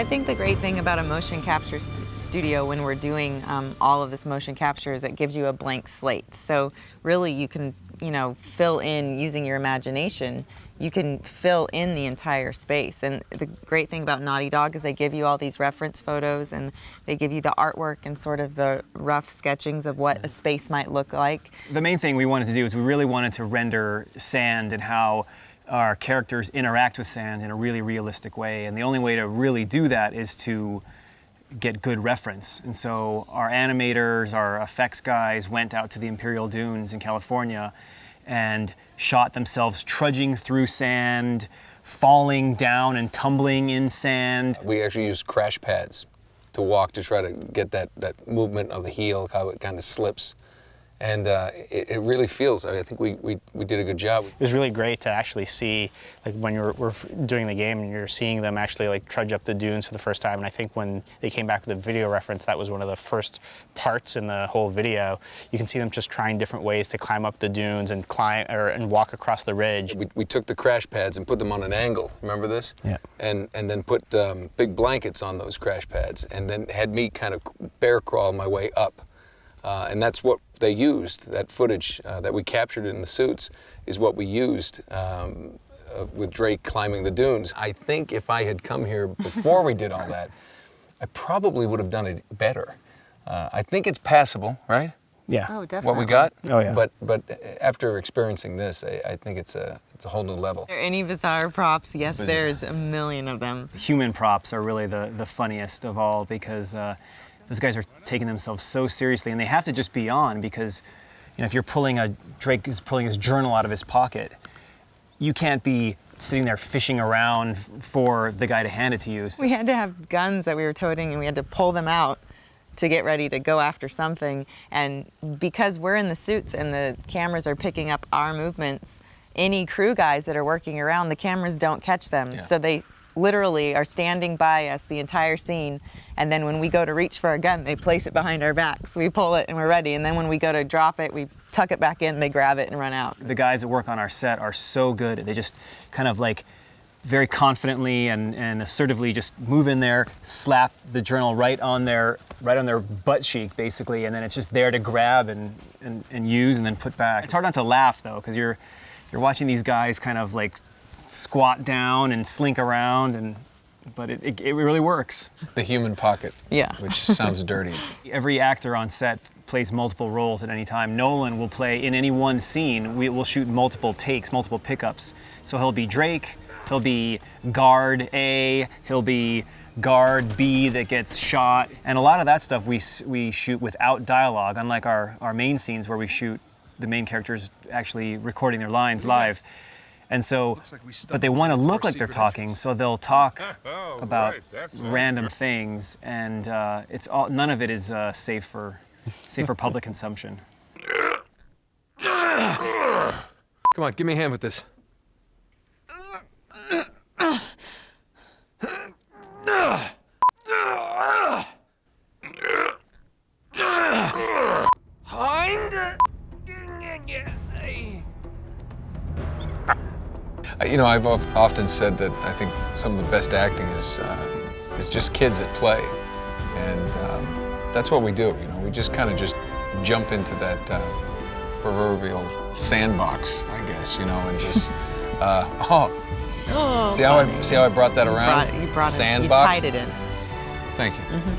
I think the great thing about a motion capture studio when we're doing all of this motion capture is it gives you a blank slate. So really you can, fill in using your imagination. You can fill in the entire space. And the great thing about Naughty Dog is they give you all these reference photos and they give you the artwork and sort of the rough sketchings of what a space might look like. The main thing we wanted to do is we really wanted to render sand and how our characters interact with sand in a really realistic way. And the only way to really do that is to get good reference. And so our animators, our effects guys went out to the Imperial Dunes in California and shot themselves trudging through sand, falling down and tumbling in sand. We actually used crash pads to walk to try to get that movement of the heel, how it kind of slips. And it really feels, I think we did a good job. It was really great to actually see, like when we're doing the game and you're seeing them actually like trudge up the dunes for the first time. And I think when they came back with a video reference, that was one of the first parts in the whole video. You can see them just trying different ways to climb up the dunes and and walk across the ridge. We took the crash pads and put them on an angle, remember this? Yeah. And then put big blankets on those crash pads and then had me kind of bear crawl my way up. And that's what they used. That footage that we captured in the suits is what we used with Drake climbing the dunes. I think if I had come here before we did all that, I probably would have done it better. I think it's passable, right? Yeah. Oh, definitely. What we got? Oh, yeah. But after experiencing this, I think it's a whole new level. Are there any bizarre props? Yes, there's a million of them. Human props are really the funniest of all because those guys are taking themselves so seriously, and they have to just be on because, if you're Drake is pulling his journal out of his pocket, you can't be sitting there fishing around for the guy to hand it to you. We had to have guns that we were toting and we had to pull them out to get ready to go after something. And because we're in the suits and the cameras are picking up our movements, any crew guys that are working around, the cameras don't catch them. Yeah. So they literally are standing by us the entire scene, and then when we go to reach for a gun, they place it behind our backs. We pull it and we're ready, and then when we go to drop it, we tuck it back in, they grab it and run out. The guys that work on our set are so good. They just kind of like very confidently and assertively just move in there, slap the journal right on their butt cheek basically, and then it's just there to grab and use and then put back. It's hard not to laugh though, because you're watching these guys kind of like squat down and slink around, but it really works. The human pocket, Yeah. which sounds dirty. Every actor on set plays multiple roles at any time. Nolan will play in any one scene. We'll shoot multiple takes, multiple pickups. So he'll be Drake, he'll be guard A, he'll be guard B that gets shot, and a lot of that stuff we shoot without dialogue, unlike our main scenes where we shoot the main characters actually recording their lines live. And so, but they want to look like they're talking, so they'll talk about random things, and none of it is safe for public consumption. Come on, give me a hand with this. I've often said that I think some of the best acting is just kids at play, and that's what we do. We just kind of just jump into that proverbial sandbox, I guess. And just see how I brought that around? You brought sandbox. You tied it in. Thank you. Mm-hmm.